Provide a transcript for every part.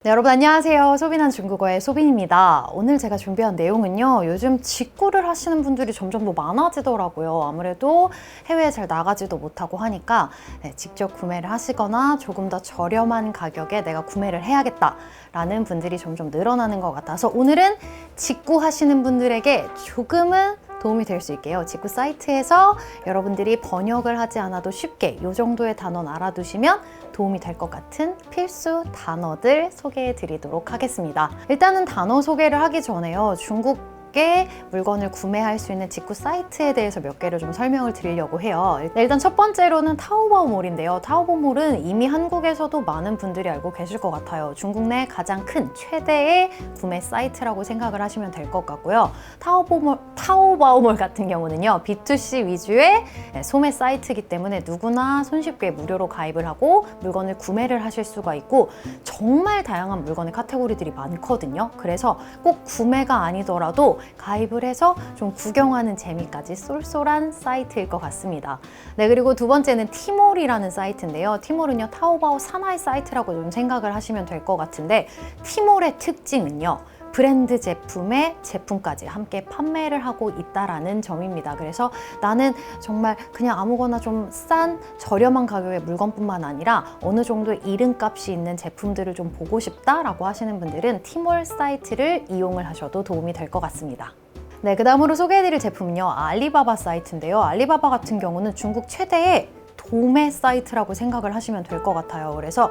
네, 여러분 안녕하세요. 소빈한 중국어의 소빈입니다. 오늘 제가 준비한 내용은요. 요즘 직구를 하시는 분들이 점점 더 많아지더라고요. 아무래도 해외에 잘 나가지도 못하고 하니까 직접 구매를 하시거나 조금 더 저렴한 가격에 내가 구매를 해야겠다라는 분들이 점점 늘어나는 것 같아서 오늘은 직구 하시는 분들에게 조금은 도움이 될 수 있게요. 직구 사이트에서 여러분들이 번역을 하지 않아도 쉽게 이 정도의 단어는 알아두시면 도움이 될 것 같은 필수 단어들 소개해 드리도록 하겠습니다. 일단은 단어 소개를 하기 전에요. 중국의 물건을 구매할 수 있는 직구 사이트에 대해서 몇 개를 좀 설명을 드리려고 해요. 일단 첫 번째로는 타오바오몰인데요. 타오바오몰은 이미 한국에서도 많은 분들이 알고 계실 것 같아요. 중국 내 가장 큰 최대의 구매 사이트라고 생각을 하시면 될 것 같고요. 타오바오몰 같은 경우는요. B2C 위주의 소매 사이트이기 때문에 누구나 손쉽게 무료로 가입을 하고 물건을 구매를 하실 수가 있고 정말 다양한 물건의 카테고리들이 많거든요. 그래서 꼭 구매가 아니더라도 가입을 해서 좀 구경하는 재미까지 쏠쏠한 사이트일 것 같습니다. 네, 그리고 두 번째는 티몰이라는 사이트인데요. 티몰은요, 타오바오 산하의 사이트라고 좀 생각을 하시면 될 것 같은데 티몰의 특징은요. 브랜드 제품의 제품까지 함께 판매를 하고 있다라는 점입니다. 그래서 나는 정말 그냥 아무거나 좀 싼 저렴한 가격의 물건뿐만 아니라 어느 정도의 이름값이 있는 제품들을 좀 보고 싶다라고 하시는 분들은 티몰 사이트를 이용을 하셔도 도움이 될 것 같습니다. 네, 그 다음으로 소개해드릴 제품은요. 알리바바 사이트인데요. 알리바바 같은 경우는 중국 최대의 도매 사이트라고 생각을 하시면 될 것 같아요. 그래서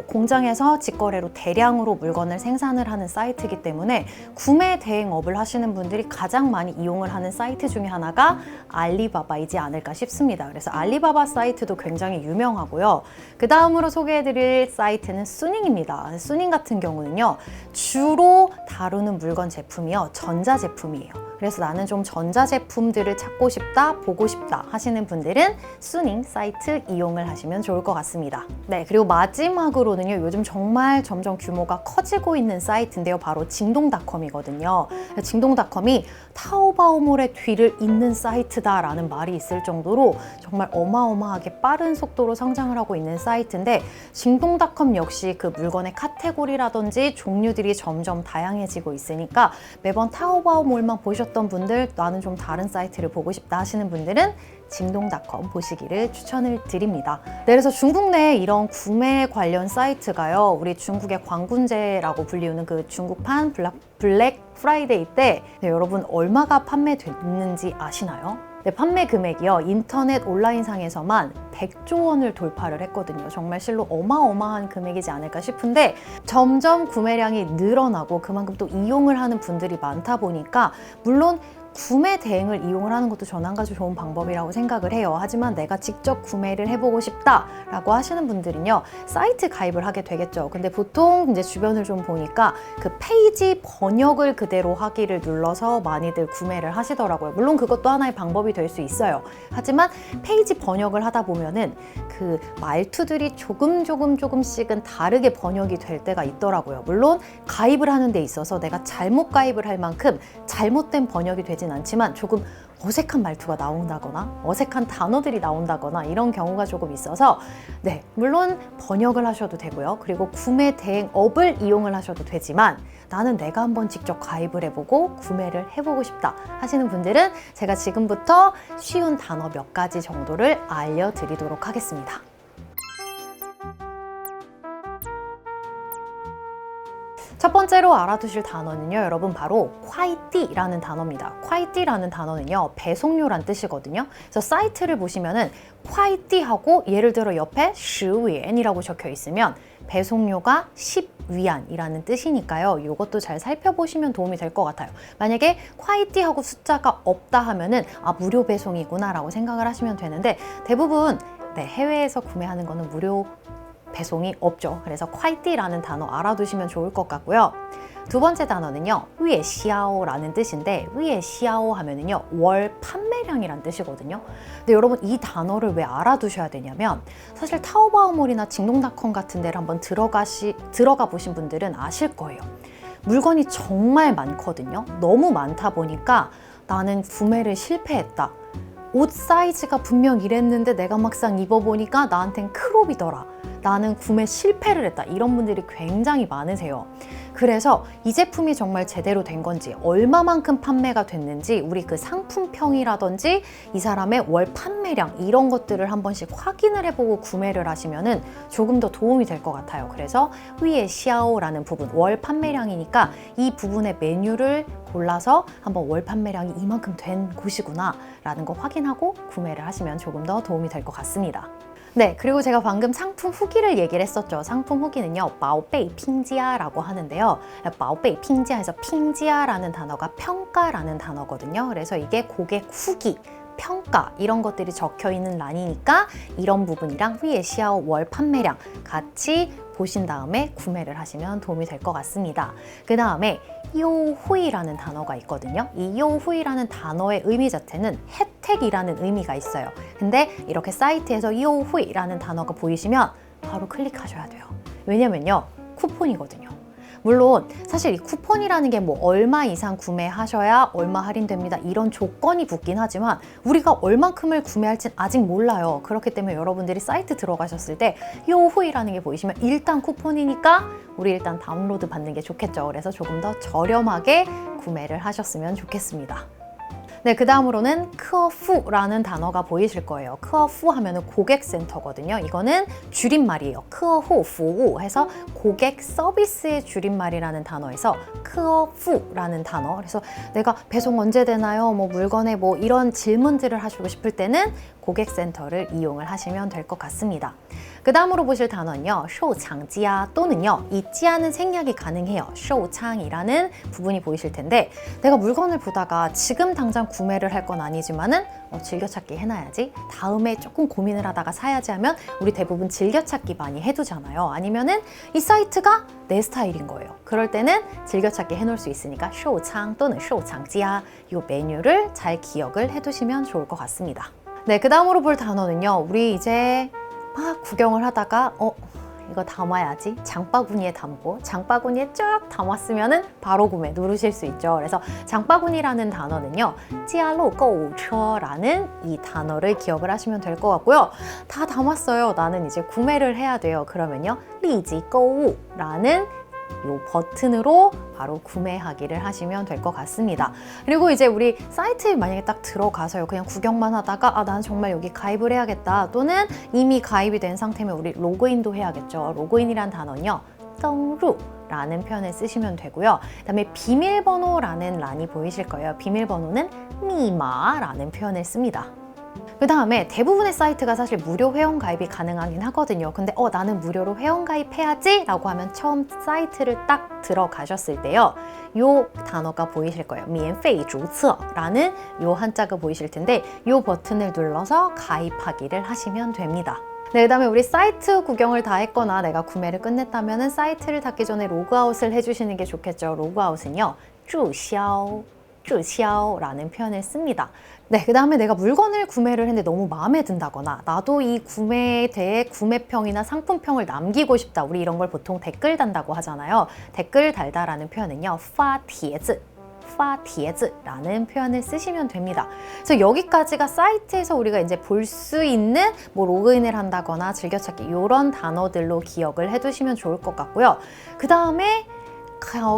공장에서 직거래로 대량으로 물건을 생산을 하는 사이트이기 때문에 구매 대행업을 하시는 분들이 가장 많이 이용을 하는 사이트 중에 하나가 알리바바이지 않을까 싶습니다. 그래서 알리바바 사이트도 굉장히 유명하고요. 그 다음으로 소개해드릴 사이트는 수닝입니다. 수닝 같은 경우는요. 주로 다루는 물건 제품이요. 전자제품이에요. 그래서 나는 좀 전자제품들을 찾고 싶다, 보고 싶다 하시는 분들은 수닝 사이트 이용을 하시면 좋을 것 같습니다. 네, 그리고 마지막으로는요. 요즘 정말 점점 규모가 커지고 있는 사이트인데요. 바로 징동닷컴이거든요. 징동닷컴이 타오바오몰의 뒤를 잇는 사이트다라는 말이 있을 정도로 정말 어마어마하게 빠른 속도로 성장을 하고 있는 사이트인데 징동닷컴 역시 그 물건의 카테고리라든지 종류들이 점점 다양해지고 있으니까 매번 타오바오몰만 보셨던 분들 나는 좀 다른 사이트를 보고 싶다 하시는 분들은 징동닷컴 보시기를 추천을 드립니다. 네, 그래서 중국 내 이런 구매 관련 사이트가요. 우리 중국의 광군제라고 불리우는 그 중국판 블랙 프라이데이 때 여러분 얼마가 판매됐는지 아시나요? 네, 판매 금액이요. 인터넷 온라인상에서만 100조 원을 돌파를 했거든요. 정말 실로 어마어마한 금액이지 않을까 싶은데 점점 구매량이 늘어나고 그만큼 또 이용을 하는 분들이 많다 보니까 물론 구매 대행을 이용을 하는 것도 저는 한 가지 좋은 방법이라고 생각을 해요. 하지만 내가 직접 구매를 해보고 싶다라고 하시는 분들은요. 사이트 가입을 하게 되겠죠. 근데 보통 이제 주변을 좀 보니까 그 페이지 번역을 그대로 하기를 눌러서 많이들 구매를 하시더라고요. 물론 그것도 하나의 방법이 될 수 있어요. 하지만 페이지 번역을 하다 보면은 그 말투들이 조금씩은 다르게 번역이 될 때가 있더라고요. 물론 가입을 하는 데 있어서 내가 잘못 가입을 할 만큼 잘못된 번역이 되진 않지만 조금 어색한 말투가 나온다거나 어색한 단어들이 나온다거나 이런 경우가 조금 있어서 네, 물론 번역을 하셔도 되고요. 그리고 구매 대행업을 이용을 하셔도 되지만 나는 내가 한번 직접 가입을 해보고 구매를 해보고 싶다 하시는 분들은 제가 지금부터 쉬운 단어 몇 가지 정도를 알려드리도록 하겠습니다. 첫 번째로 알아두실 단어는요, 여러분 바로 콰이띠라는 단어입니다. 콰이띠라는 단어는요, 배송료란 뜻이거든요. 그래서 사이트를 보시면은 콰이띠하고 예를 들어 옆에 10위엔이라고 적혀 있으면 배송료가 10위안이라는 뜻이니까요. 이것도 잘 살펴보시면 도움이 될 것 같아요. 만약에 콰이띠하고 숫자가 없다 하면은 무료 배송이구나 라고 생각을 하시면 되는데 대부분 해외에서 구매하는 거는 무료 배송이 없죠. 그래서 콰이띠라는 단어 알아두시면 좋을 것 같고요. 두 번째 단어는요, 위에시아오라는 뜻인데 위에시아오 하면은요, 월 판매량이란 뜻이거든요. 근데 여러분 이 단어를 왜 알아두셔야 되냐면 사실 타오바오몰이나 징동닷컴 같은 데를 한번 들어가 보신 분들은 아실 거예요. 물건이 정말 많거든요. 너무 많다 보니까 나는 구매를 실패했다. 옷 사이즈가 분명 이랬는데 내가 막상 입어보니까 나한텐 크롭이더라. 나는 구매 실패를 했다. 이런 분들이 굉장히 많으세요. 그래서 이 제품이 정말 제대로 된 건지, 얼마만큼 판매가 됐는지, 우리 그 상품평이라든지 이 사람의 월 판매량 이런 것들을 한 번씩 확인을 해보고 구매를 하시면은 조금 더 도움이 될 것 같아요. 그래서 위에 샤오라는 부분, 월 판매량이니까 이 부분의 메뉴를 골라서 한번 월 판매량이 이만큼 된 곳이구나 라는 거 확인하고 구매를 하시면 조금 더 도움이 될 것 같습니다. 네, 그리고 제가 방금 상품 후기를 얘기를 했었죠. 상품 후기는요, 宝贝评价라고 하는데요. 宝贝评价에서 핑지아라는 단어가 평가라는 단어거든요. 그래서 이게 고객 후기, 평가 이런 것들이 적혀 있는 란이니까 이런 부분이랑 위에 시아오 월 판매량 같이 보신 다음에 구매를 하시면 도움이 될 것 같습니다. 그 다음에 요후이라는 단어가 있거든요. 이 요후이라는 단어의 의미 자체는 혜택이라는 의미가 있어요. 근데 이렇게 사이트에서 요후이라는 단어가 보이시면 바로 클릭하셔야 돼요. 왜냐면요, 쿠폰이거든요. 물론 사실 이 쿠폰이라는 게 뭐 얼마 이상 구매하셔야 얼마 할인됩니다 이런 조건이 붙긴 하지만 우리가 얼만큼을 구매할진 아직 몰라요. 그렇기 때문에 여러분들이 사이트 들어가셨을 때 요후이라는 게 보이시면 일단 쿠폰이니까 우리 일단 다운로드 받는 게 좋겠죠. 그래서 조금 더 저렴하게 구매를 하셨으면 좋겠습니다. 네, 그 다음으로는 크어푸라는 단어가 보이실 거예요. 크어푸 하면은 고객센터거든요. 이거는 줄임말이에요. 크어호푸 해서 고객 서비스의 줄임말이라는 단어에서 크어푸라는 단어. 그래서 내가 배송 언제 되나요? 뭐 물건에 뭐 이런 질문들을 하시고 싶을 때는 고객센터를 이용을 하시면 될 것 같습니다. 그 다음으로 보실 단어는요, 쇼창지아 또는요, 이 지아는 생략이 가능해요. 쇼창이라는 부분이 보이실 텐데 내가 물건을 보다가 지금 당장 구매를 할 건 아니지만은 즐겨찾기 해놔야지, 다음에 조금 고민을 하다가 사야지 하면 우리 대부분 즐겨찾기 많이 해두잖아요. 아니면은 이 사이트가 내 스타일인 거예요. 그럴 때는 즐겨찾기 해놓을 수 있으니까 쇼창 또는 쇼창지아 이 메뉴를 잘 기억을 해두시면 좋을 것 같습니다. 네, 그 다음으로 볼 단어는요, 우리 이제 막 구경을 하다가 이거 담아야지, 장바구니에 담고 장바구니에 쫙 담았으면은 바로 구매 누르실 수 있죠. 그래서 장바구니라는 단어는요, 지아로购物车라는 이 단어를 기억을 하시면 될 것 같고요. 다 담았어요, 나는 이제 구매를 해야 돼요. 그러면요, 立即购物라는 이 버튼으로 바로 구매하기를 하시면 될 것 같습니다. 그리고 이제 우리 사이트에 만약에 딱 들어가서요, 그냥 구경만 하다가 난 정말 여기 가입을 해야겠다, 또는 이미 가입이 된 상태면 우리 로그인도 해야겠죠. 로그인이란 단어는요, 登录라는 표현을 쓰시면 되고요. 그다음에 비밀번호라는 란이 보이실 거예요. 비밀번호는 密码라는 표현을 씁니다. 그 다음에 대부분의 사이트가 사실 무료 회원 가입이 가능하긴 하거든요. 근데 나는 무료로 회원 가입해야지 라고 하면 처음 사이트를 딱 들어가셨을 때요, 요 단어가 보이실 거예요. 免费注册라는 요 한자가 보이실 텐데 요 버튼을 눌러서 가입하기를 하시면 됩니다. 네, 그 다음에 우리 사이트 구경을 다 했거나 내가 구매를 끝냈다면 사이트를 닫기 전에 로그아웃을 해주시는 게 좋겠죠. 로그아웃은요, 注销라는 표현을 씁니다. 네, 그 다음에 내가 물건을 구매를 했는데 너무 마음에 든다거나 나도 이 구매에 대해 구매평이나 상품평을 남기고 싶다, 우리 이런 걸 보통 댓글 단다고 하잖아요. 댓글 달다라는 표현은요, 发帖子라는 표현을 쓰시면 됩니다. 그래서 여기까지가 사이트에서 우리가 이제 볼 수 있는 뭐 로그인을 한다거나 즐겨찾기 이런 단어들로 기억을 해두시면 좋을 것 같고요. 그 다음에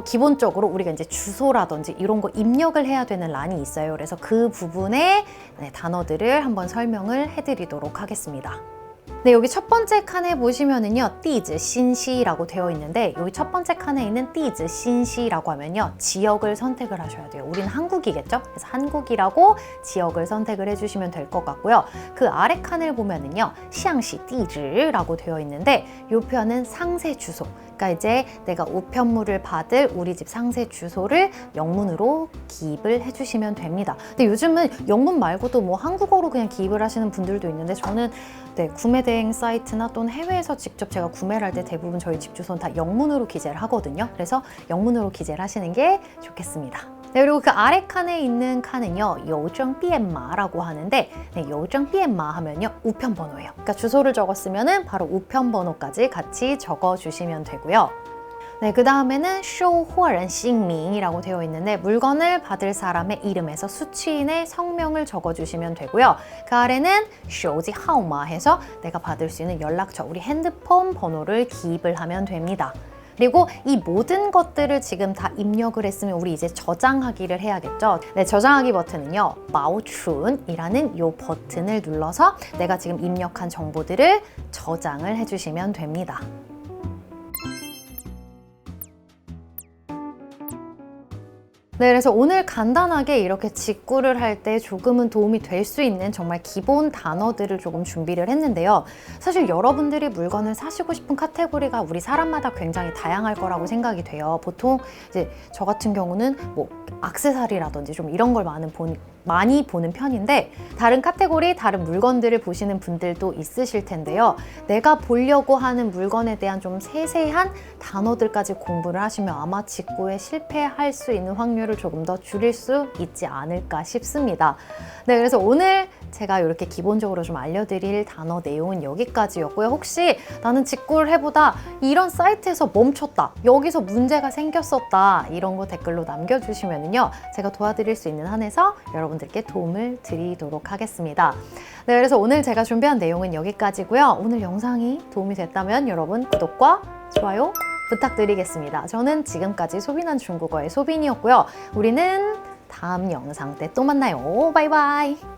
기본적으로 우리가 이제 주소라든지 이런 거 입력을 해야 되는 란이 있어요. 그래서 그 부분의 단어들을 한번 설명을 해드리도록 하겠습니다. 네, 여기 첫 번째 칸에 보시면은요, 地址信息라고 되어 있는데 여기 첫 번째 칸에 있는 地址信息라고 하면요, 지역을 선택을 하셔야 돼요. 우리는 한국이겠죠? 그래서 한국이라고 지역을 선택을 해주시면 될 것 같고요. 그 아래 칸을 보면은요, 乡시地址라고 되어 있는데 이 표현은 상세 주소. 그러니까 이제 내가 우편물을 받을 우리 집 상세 주소를 영문으로 기입을 해주시면 됩니다. 근데 요즘은 영문 말고도 뭐 한국어로 그냥 기입을 하시는 분들도 있는데 저는 구매 대행 사이트나 또는 해외에서 직접 제가 구매를 할 때 대부분 저희 집 주소는 다 영문으로 기재를 하거든요. 그래서 영문으로 기재를 하시는 게 좋겠습니다. 네, 그리고 그 아래 칸에 있는 칸은요, 邮政编码라고 하는데 邮政编码하면요, 우편 번호예요. 그러니까 주소를 적었으면은 바로 우편 번호까지 같이 적어 주시면 되고요. 네, 그 다음에는 收货人姓名이라고 되어 있는데 물건을 받을 사람의 이름에서 수취인의 성명을 적어주시면 되고요. 그 아래는 手机号码 해서 내가 받을 수 있는 연락처, 우리 핸드폰 번호를 기입을 하면 됩니다. 그리고 이 모든 것들을 지금 다 입력을 했으면 우리 이제 저장하기를 해야겠죠. 네, 저장하기 버튼은요, 마오춘이라는 이 버튼을 눌러서 내가 지금 입력한 정보들을 저장을 해주시면 됩니다. 네, 그래서 오늘 간단하게 이렇게 직구를 할 때 조금은 도움이 될 수 있는 정말 기본 단어들을 조금 준비를 했는데요. 사실 여러분들이 물건을 사시고 싶은 카테고리가 우리 사람마다 굉장히 다양할 거라고 생각이 돼요. 보통 이제 저 같은 경우는 뭐 액세서리라든지 좀 이런 걸 많이 보는 편인데 다른 카테고리, 다른 물건들을 보시는 분들도 있으실 텐데요. 내가 보려고 하는 물건에 대한 좀 세세한 단어들까지 공부를 하시면 아마 직구에 실패할 수 있는 확률을 조금 더 줄일 수 있지 않을까 싶습니다. 네, 그래서 오늘 제가 이렇게 기본적으로 좀 알려드릴 단어 내용은 여기까지였고요. 혹시 나는 직구를 해보다 이런 사이트에서 멈췄다, 여기서 문제가 생겼었다, 이런 거 댓글로 남겨주시면요, 제가 도와드릴 수 있는 한에서 여러분들께 도움을 드리도록 하겠습니다. 네, 그래서 오늘 제가 준비한 내용은 여기까지고요. 오늘 영상이 도움이 됐다면 여러분 구독과 좋아요 부탁드리겠습니다. 저는 지금까지 소빈한 중국어의 소빈이었고요. 우리는 다음 영상 때 또 만나요. 바이바이.